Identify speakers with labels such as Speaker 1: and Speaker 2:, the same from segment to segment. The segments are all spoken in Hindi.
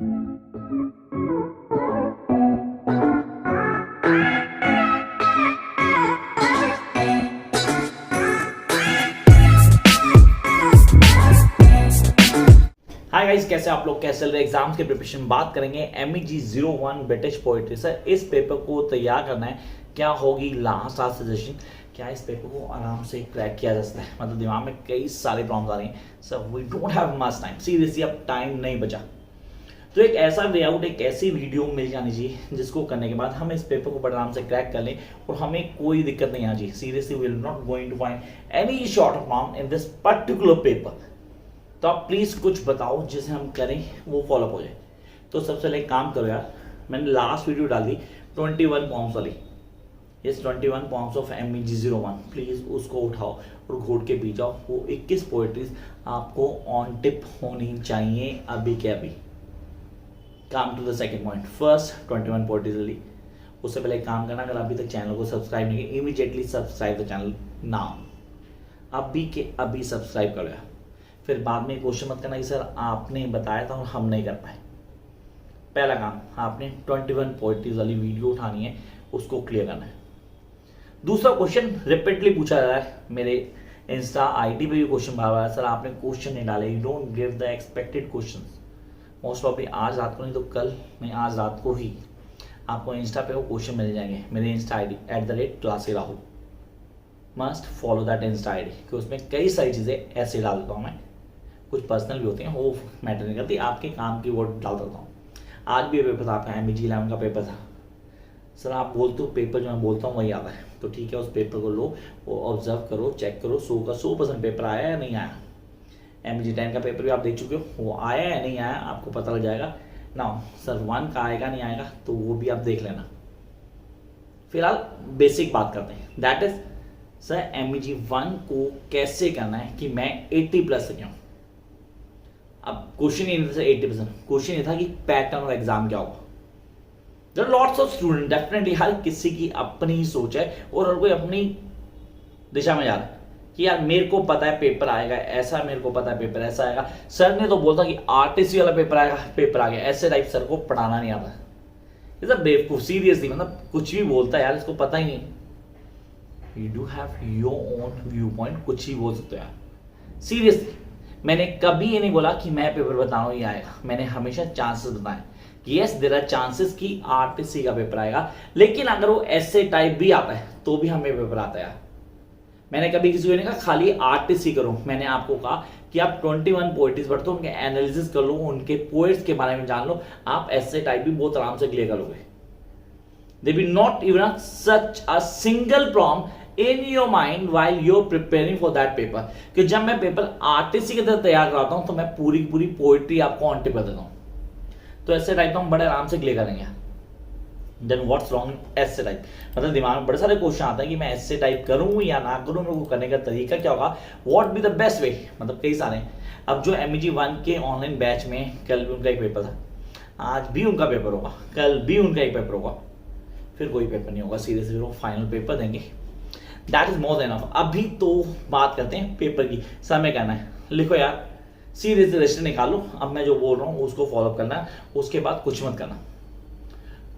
Speaker 1: हाय गाइस, कैसे आप लोग? कैसे चल रहे एग्जाम्स के प्रिपरेशन? बात करेंगे MEG 01 ब्रिटिश पोएट्री। सर, इस पेपर को तैयार करना है, क्या होगी लास्ट सजेशन? क्या इस पेपर को आराम से क्रैक किया जा सकता है? मतलब दिमाग में कई सारे प्रॉब्लम्स आ रही हैं। Sir, we don't have much time, seriously अब टाइम नहीं बचा। तो एक ऐसा वे आउट, एक ऐसी वीडियो मिल जानी चाहिए जिसको करने के बाद हम इस पेपर को बड़े आराम से क्रैक कर लें और हमें कोई दिक्कत नहीं आनी चाहिए। Seriously we will not going to find any short of form in this particular paper. तो आप प्लीज कुछ बताओ जिसे हम करें वो फॉलो हो जाए। तो सबसे पहले एक काम करो यार, मैंने लास्ट वीडियो डाल दी 21 पॉइंट्स वाली, yes 21 points of MEG 01। Please उसको उठाओ और घोट के पी जाओ। वो 21 पोएट्रीज आपको ऑन टिप होनी चाहिए अभी के अभी। Come to the second point, first 21 poetries वाली। उससे पहले एक काम करना, अगर अभी तक चैनल को सब्सक्राइब नहीं किया, immediately subscribe the channel now. अभी के अभी सब्सक्राइब करो यार। फिर बाद में क्वेश्चन मत करना कि सर आपने बताया था और हम नहीं कर पाए। पहला काम, आपने 21 पोएट्रीज वाली वीडियो उठानी है, उसको क्लियर करना है। दूसरा क्वेश्चन रिपीटली पूछा जा रहा है, मेरे इंस्टा आईडी पे भी क्वेश्चन बार बार, सर आपने क्वेश्चन नहीं डाले, you don't give the expected questions. Most probably आज रात को नहीं तो कल नहीं, आज रात को ही आपको इंस्टा पे वो क्वेश्चन मिल जाएंगे। मेरे Insta ID @classy_rahul, must follow that Insta ID, कि उसमें कई सारी चीज़ें ऐसे डाल देता हूँ मैं, कुछ पर्सनल भी होते हैं, वो मैटर नहीं करती, आपके काम की वो डाल देता हूँ। आज भी पेपर था आपका, MEG 11 का पेपर था। सर आप बोलते हो पेपर जो मैं बोलता हूँ वही आता है, तो ठीक है, उस पेपर को लो, वो ऑब्जर्व करो, चेक करो, 100 का 100% पेपर आया या नहीं आया। MEG 10 का पेपर भी आप देख चुके हो, वो आया या नहीं आया आपको पता लग जाएगा ना। सर 1 का आएगा नहीं आएगा तो वो भी आप देख लेना। फिलहाल बेसिक बात करते हैं, दैट इज सर MEG 1 को कैसे करना है कि मैं 80+ से क्यों। अब क्वेश्चन ये नहीं था 80%, क्वेश्चन ये था कि पैटर्न ऑफ एग्जाम क्या होगा। There are lots of student, definitely हर किसी की अपनी ही सोच है और हर कोई अपनी दिशा में जा रहा है कि यार मेरे को पता है पेपर आएगा ऐसा, मेरे को पता है पेपर ऐसा आएगा। सर ने तो बोलता कि RTC वाला पेपर आएगा, पेपर आ गया, ऐसे टाइप सर को पढ़ाना नहीं आता। ये सब बेवकूफ, सीरियसली, मतलब कुछ भी बोलता है यार, इसको पता ही नहीं। You do have your own view point, कुछ ही बोल सकते हो यार। सीरियसली मैंने कभी ये नहीं बोला कि मैं पेपर बता रहा हूँ ये आएगा, मैंने हमेशा चांसेस बताए कि यस देयर आर चांसेस कि RTC का पेपर आएगा, लेकिन अगर वो ऐसे टाइप भी आता है तो भी हमें पेपर आता है। मैंने कभी किसी को नहीं कहा खाली RTC करो, मैंने आपको कहा कि आप 21 पोएट्रीज पढ़ते हो, उनके एनालिसिस कर लो, उनके पोएट्स के बारे में जान लो, आप ऐसे टाइप भी बहुत आराम से क्लियर करोगे। They will not even such a single problem in your mind while you're preparing for that paper। कि जब मैं पेपर RTC के तरह तैयार कराता हूं तो मैं पूरी पूरी पोएट्री आपको ऑन टिप कर देता हूं। तो ऐसे टाइप हम बड़े आराम से क्लियर करेंगे। देन व्हाट्स रॉन्ग ऐसे टाइप, मतलब दिमाग में बड़े सारे क्वेश्चन आते हैं कि मैं ऐसे टाइप करूं या ना करूं, मेरे को करने का तरीका क्या होगा, व्हाट बी द बेस्ट वे, मतलब कई सारे। अब जो MEG 1 के ऑनलाइन बैच में कल भी उनका एक पेपर था, आज भी उनका पेपर होगा, कल भी उनका एक पेपर होगा, फिर कोई पेपर नहीं होगा। सीरियसली वो फाइनल पेपर देंगे, that is more than enough. अभी तो बात करते हैं पेपर की। समय करना है, लिखो यार, सीरियसली रजिस्टर निकालो, अब मैं जो बोल रहा हूँ उसको फॉलो करना है, उसके बाद कुछ मत करना।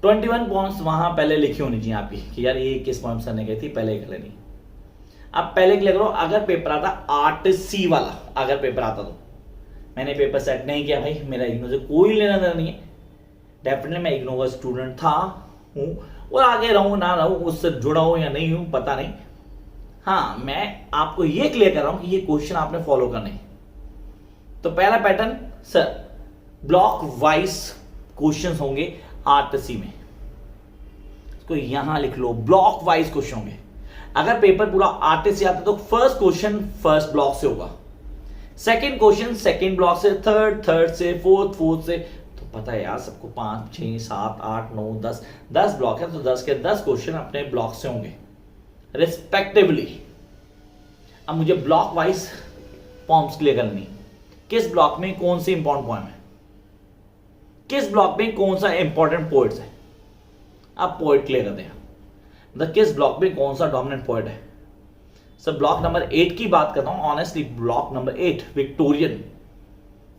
Speaker 1: 21 पॉइंट्स वहां पहले लिखी होनी चाहिए आपकी कि यार ये किस पॉइंट्स करने गई थी, पहले कर लेनी। अब पहले क्लियर करो, अगर पेपर आता RTC वाला, अगर पेपर आता तो मैंने पेपर सेट नहीं किया भाई, मेरा इग्नो से कोई लेना देना नहीं है। डेफिनेटली मैं इग्नो का स्टूडेंट था, हूँ और आगे रहूं ना रहूं, उससे जुड़ा हूं या नहीं हूं पता नहीं। हाँ, मैं आपको ये क्लियर कर रहा हूं कि ये क्वेश्चन आपने फॉलो करने। तो पहला pattern, sir block wise questions होंगे RTC में, इसको यहां लिख लो, ब्लॉक वाइज क्वेश्चन होंगे। अगर पेपर पूरा RTC आता तो फर्स्ट क्वेश्चन फर्स्ट ब्लॉक से होगा, सेकंड क्वेश्चन सेकंड ब्लॉक से, थर्ड से, फोर्थ से। तो पता है यार सबको 5 6 7 8 9 10 ब्लॉक है, तो 10 के 10 क्वेश्चन अपने ब्लॉक से होंगे रिस्पेक्टिवली। अब मुझे ब्लॉक वाइज फॉर्म्स क्लियर करनी, किस ब्लॉक में कौन सी इंपॉर्टेंट पॉइंट है, किस ब्लॉक में कौन सा इंपॉर्टेंट पोएट्स है। अब पोएट क्लियर करते हैं, किस ब्लॉक में कौन सा डोमिनेंट पोएट है। सर ब्लॉक नंबर 8 की बात करता हूं, honestly block number 8 Victorian,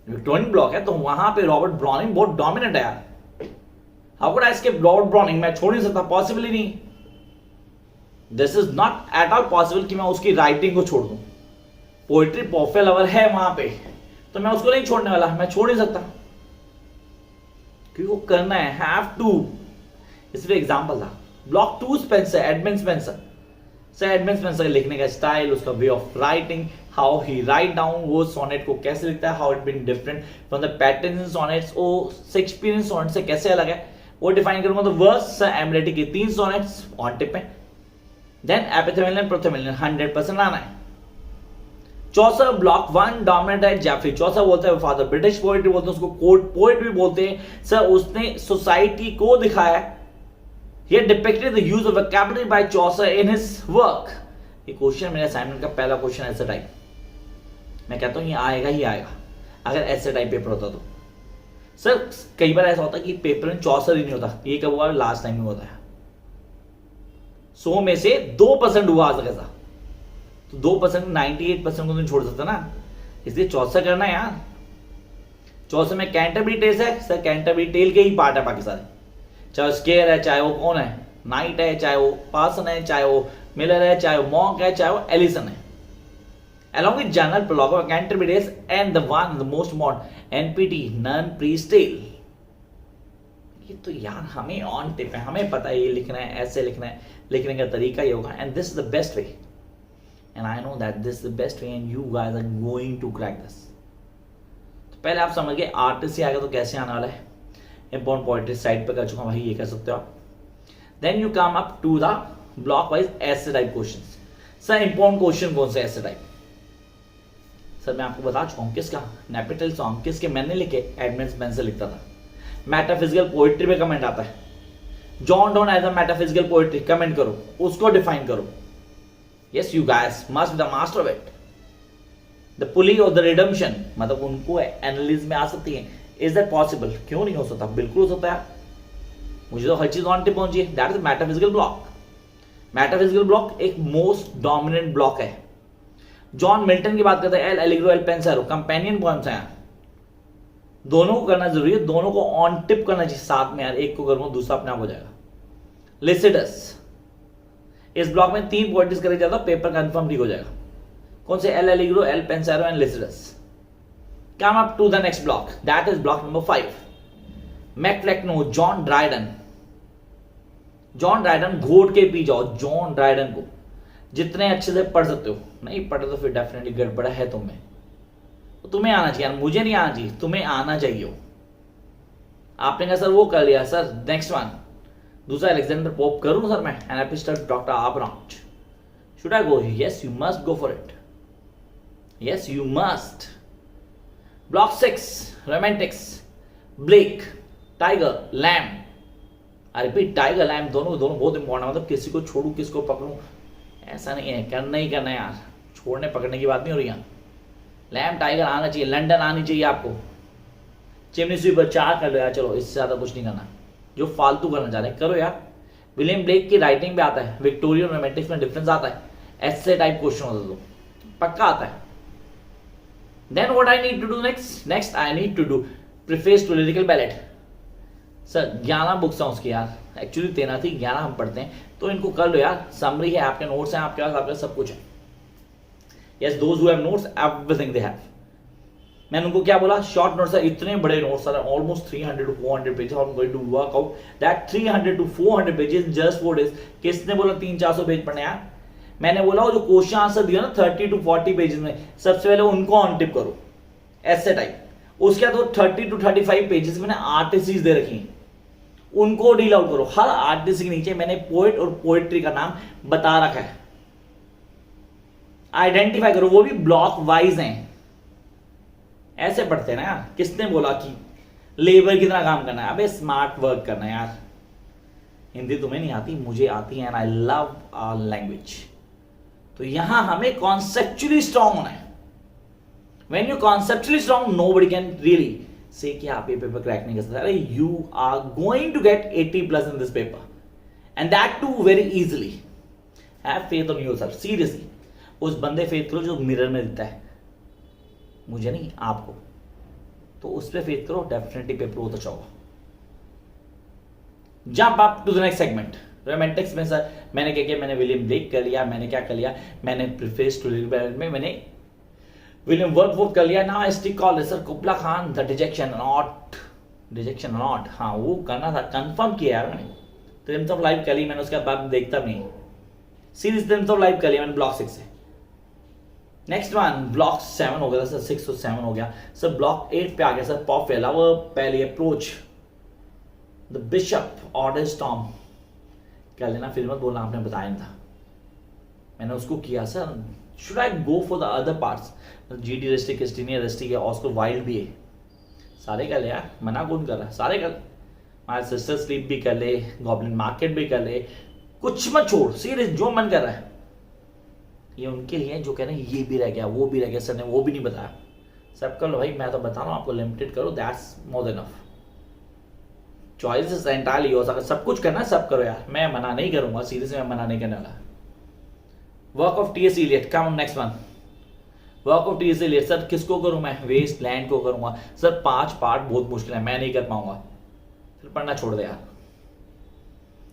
Speaker 1: Victorian block है, तो वहां पे रॉबर्ट ब्राउनिंग बहुत डोमिनेंट है यार। How could I escape Robert browning? मैं छोड़ नहीं सकता, पॉसिबल ही नहीं। This is not at all possible कि मैं उसकी राइटिंग को छोड़ दूं। पोइट्री पॉपुलर लवर है वहां पे, तो मैं उसको नहीं छोड़ने वाला, मैं छोड़ नहीं सकता क्योंकि वो करना है, हैव टू। इसलिए एग्जांपल था block 2 Spenser, Edmund Spenser. Sir Edmund Spenser का लिखने का स्टाइल, उसका way of writing, how he write down, वो सोनेट को कैसे लिखता है, how it been different from the pattern in sonnets, वो शेक्सपियरियन सोनेट से कैसे अलग है, वो डिफाइन करूंगा। तो वर्स सर एमिलेटी के 3 सोनेट्स ऑन टिप में, देन एपिथेमेलियन प्रोथेमेलियन 100% आना है। चौसा ब्लॉक 1 डोमिनेंट है जेफरी चौसा, बोलते हैं फादर ब्रिटिश पोएट्री बोलते हैं, उसको कोर्ट पोएट भी बोलते हैं। सर उसने सोसाइटी को दिखाया, he depicted the use of vocabulary by Chaucer in his work। ये क्वेश्चन मेरे असाइनमेंट का पहला क्वेश्चन ऐसे टाइप, मैं कहता हूं ये आएगा ही आएगा अगर ऐसे टाइप पेपर होता तो। सर कई बार ऐसा होता है कि पेपर में चौसर ही नहीं होता, ये कब हुआ? लास्ट टाइम में होता है। 100 में से 2% हुआ आज ऐसा, तो 2% 98% को नहीं छोड़ सकता ना, इसलिए चौसर करना है यार। चौसर में कैंटरबरी टेल्स है, सर कैंटरबरी टेल के ही पार्ट है बाकी सारे, चाहे स्केयर है, चाहे वो कौन है नाइट है, चाहे वो पार्सन है, चाहे वो मिलर है, चाहे वो मॉन्क है, चाहे वो एलिसन है। Along with general prologue of Canterbury Tales and the one the most modern NPT nun priest tale. ये तो यार हमें ऑन टिप है, हमें पता है ये लिखना है, ऐसे लिखना है, लिखने का तरीका ये होगा, and this is the best way, and I know that this is the best way and you guys are going to crack this. तो पहले आप समझ गए आर्टिस्ट से आगे तो कैसे आने वाला है। इंपॉर्टेंट पोएट्री साइड पे कर चुका भाई, ये कर सकते हो आप। Then you come up to the block wise ऐसे type questions. Sir important question कौन से ऐसे टाइप? सर मैं आपको बता चुका हूं किसका, नेपेटल सॉन्ग किसके मैंने लिखे, एडमंड स्पेंसर लिखता था। मेटाफिजिकल पोएट्री पे कमेंट आता है, John Donne as a metaphysical poetry, comment करो, उसको डिफाइन करो। Yes you guys must be the master of it. The pulley और द रिडम्पशन, मतलब उनको एनालिस में आ सकती है। Is that possible? क्यों नहीं हो सकता, बिल्कुल हो सकता है। मुझे तो हर चीज ऑन टिप पहुंची है, that is metaphysical block. Metaphysical block एक मोस्ट डोमिनेंट ब्लॉक है। जॉन मिल्टन की बात करते हैं, L'Allegro Il Penseroso, companion poems हैं, दोनों को करना जरूरी है, दोनों को ऑन टिप करना चाहिए साथ में यार, एक को करूंगा दूसरा अपने आप हो जाएगा। लिसिडस, इस ब्लॉक में 3 पोएट्रीज करे जाता, पेपर कंफर्म ठीक हो जाएगा। कौन से? L'Allegro Il Penseroso and Lycidas. Come up to the next block, that is block number 5। Mac Flecknoe, John Dryden. John Dryden घोट के पी जाओ, जॉन ड्राइडन को जितने अच्छे से पढ़ सकते हो, नहीं पढ़े तो फिर डेफिनेटली गड़बड़ा है तुम्हें, तो तुम्हें आना चाहिए, मुझे नहीं आना चाहिए, तुम्हें आना चाहिए। आपने कहा सर वो कर लिया, सर नेक्स्ट वन दूसरा अलेक्जेंडर पोप करूं सर मैं, एन एपिस्टल डॉक्टर आब्राउट, should I go? Yes you must go for it, yes you must. Block 6 romantics, Blake, tiger, lamb. I repeat tiger lamb, दोनों बहुत इंपॉर्टेंट है, मतलब किसी को छोड़ू किसको पकड़ू ऐसा नहीं है, करना ही करना है यार, छोड़ने पकड़ने की बात नहीं हो रही है। लैम टाइगर आना चाहिए, लंदन आनी चाहिए आपको, चिमनी स्वीपर 4 कर लो यार, चलो इससे ज्यादा कुछ नहीं करना, जो फालतू करना चाह रहे हैं करो यार। विलियम ब्लेक की राइटिंग पे आता है, विक्टोरियन रोमांटिक्स में डिफरेंस आता है, ऐसे टाइप क्वेश्चन होता तो पक्का आता है। Then what I need to do next I need to do preface to lyrical ballad. Sir 11 books हैं उसकी यार, एक्चुअली 13 थी, 11 हम पढ़ते हैं, तो इनको कर लो यार। समरी है, आपके नोट्स हैं आपके पास, आपके सब कुछ है। Yes those who have notes, everything they have. मैंने उनको क्या बोला, शॉर्ट नोट्स है, इतने बड़े notes are almost 300 to 400 pages, I am going to work out that 300 to 400 pages just for this. किसने बोला 300-400 पेज पढ़ने यार? मैंने बोला वो जो क्वेश्चन आंसर दिया ना 30 to 40 पेजेस में, सबसे पहले उनको ऑन टिप करो ऐसे टाइप। उसके बाद 30 to 35 पेजेस मैंने आर्टिस्ट दे रखी हैं, उनको डील आउट करो। हर आर्टिस्ट के नीचे मैंने पोएट और पोएट्री का नाम बता रखा है, आइडेंटिफाई करो, वो भी ब्लॉक वाइज हैं। ऐसे पढ़ते हैं ना यार, किसने बोला कि लेबर की तरह काम करना है? अबे स्मार्ट वर्क करना है यार। हिंदी तुम्हें नहीं आती, मुझे आती है, and I love our language. तो यहां हमें कॉन्सेप्चुअली स्ट्रांग होना है। When you conceptually strong, nobody can really say कि आप ये पेपर क्रैक नहीं कर सकते। अरे you are going to get 80+ in this paper, and that too very easily. Have faith on yourself, तो उस पर फेस करो, डेफिनेटली पेपर बहुत अच्छा होगा। Jump up to the next segment, romantics में सर मैंने क्या किया, मैंने विलियम ब्लेक कर लिया, मैंने क्या कर लिया, मैंने प्रीफेस टू में मैंने विलियम वर्डवुड कर लिया। ना stick call sir कुबला Khan the detection not, हाँ वो करना था, कंफर्म किया यार मैंने। ट्रिम्स ऑफ लाइफ कर ली मैंने, उसके बाद देखता नहीं सीरीज ट्रिम्स ऑफ लाइफ कर लिया मैंने ब्लॉक 6 से। नेक्स्ट वन ब्लॉक 7 हो गया सर, 6 और 7 हो गया सर। ब्लॉक 8 पे आ गया सर पॉप फेलावर पहले approach the bishop order storm कर लेना, फिर मत बोलना आपने बताया नहीं था, मैंने उसको किया sir. Should I go for the other parts, GD Reichstag क्रिस्टीनिया Reichstag है, ऑस्कर वाइल्ड भी है, सारे कर ले यार, मना कौन कर रहा है, सारे कर। माय सिस्टर स्लीप भी कर ले, गॉब्लिन मार्केट भी कर ले, कुछ मत छोड़, सीरियस जो मन कर रहा है। ये उनके लिए जो कह रहे हैं ये भी रह गया वो भी रह गया, सर ने वो भी नहीं बताया, सब कर लो भाई, मैं तो बता रहा हूँ आपको, लिमिटेड करो, that's more than enough. Choice entirely हो सकता, सब कुछ करना सब करो यार, मैं मना नहीं करूंगा, सीरियस मैं मना नहीं करने वाला। Work of TS Eliot, come next one. Work of TS Eliot sir किसको करूं मैं, वेस्ट लैंड को करूंगा सर। 5 पार्ट बहुत मुश्किल है, मैं नहीं कर पाऊंगा, फिर पढ़ना छोड़ दे यार।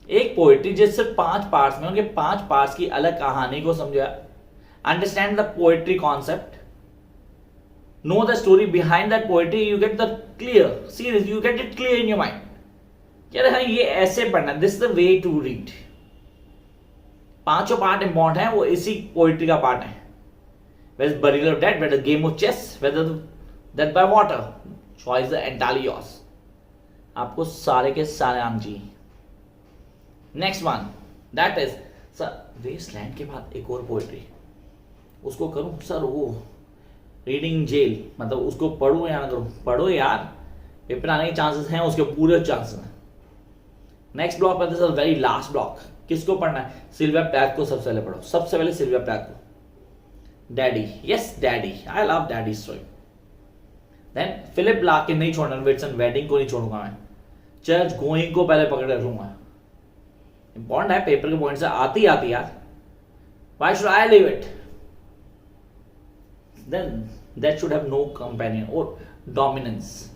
Speaker 1: एक पोएट्री जिस सिर्फ 5 पार्ट्स में, उनके 5 पार्ट्स की अलग कहानी को समझो, understand the poetry concept, know the story behind that poetry, you get the clear series, you get it clear in your mind. कह रहे हैं ये ऐसे पढ़ना, this the way to read. 5 part important है, वो इसी पोएट्री का पार्ट है। Whether burial of dead, whether game of chess, whether death by water, choice is entirely yours. आपको सारे के सारे आम जी। Next one that is sir Waste Land के बाद एक और पोएट्री, उसको करूं सर वो रीडिंग जेल, मतलब उसको पढ़ूं या ना करूं, पढ़ो यार, पेपर आने के चांसेस हैं, उसके पूरे चांसेस हैं। नेक्स्ट ब्लॉक पर सर वेरी लास्ट ब्लॉक, किसको पढ़ना है, सिल्विया प्लैथ को सबसे पहले पढ़ो, सबसे पहले सिल्विया प्लैथ को। Daddy, yes daddy, I love daddy story. Then Philip Lark के नहीं छोड़ना, विल्सन वेडिंग को नहीं छोड़ूंगा मैं, चर्च गोइंग को पहले पकड़े रखूंगा, इंपॉर्टेंट है, पेपर के पॉइंट से आती यार, why should I leave it. Then that should have no companion और डोमिनेंस,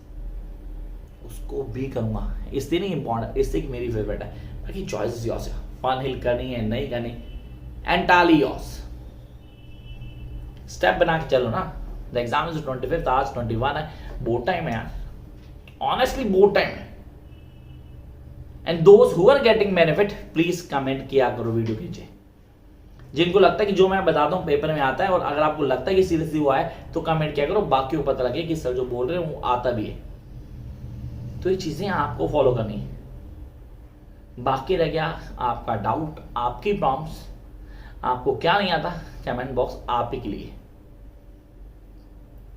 Speaker 1: उसको भी करूंगा, इसलिए नहीं इंपॉर्टेंट, इससे कि मेरी फेवरेट है, बाकी चॉइस योर्स है, फन हिल करनी है नहीं करनी, एंटायरली योर्स। स्टेप बना के चलो ना, द एग्जाम इज 25th, आज 21 है, बहुत टाइम है यार, ऑनेस्टली बहुत टाइम है। And those who are getting benefit please comment किया करो वीडियो के नीचे, जिनको लगता है कि जो मैं बताता हूँ पेपर में आता है, और अगर आपको लगता है कि सीरियसली हुआ है तो कमेंट किया करो, बाकी को पता लगे कि सर जो बोल रहे हैं वो आता भी है। तो ये चीजें आपको फॉलो करनी है, बाकी रह गया आपका डाउट, आपकी प्रॉम्प्ट्स, आपको क्या नहीं आता, कमेंट बॉक्स आप ही के लिए।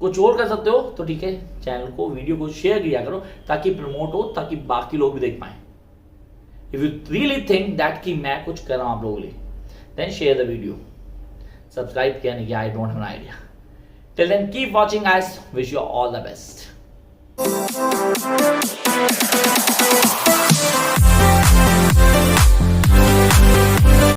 Speaker 1: कुछ और कर सकते हो तो ठीक है, चैनल को वीडियो को शेयर किया करो ताकि प्रमोट हो, ताकि बाकी लोग भी देख पाए। If you really think that कि मैं कुछ कर रहा हूं आप लोगों के लिए, then share the video, subscribe किया नहीं किया, I don't have an idea. Till then keep watching guys, wish you all the best.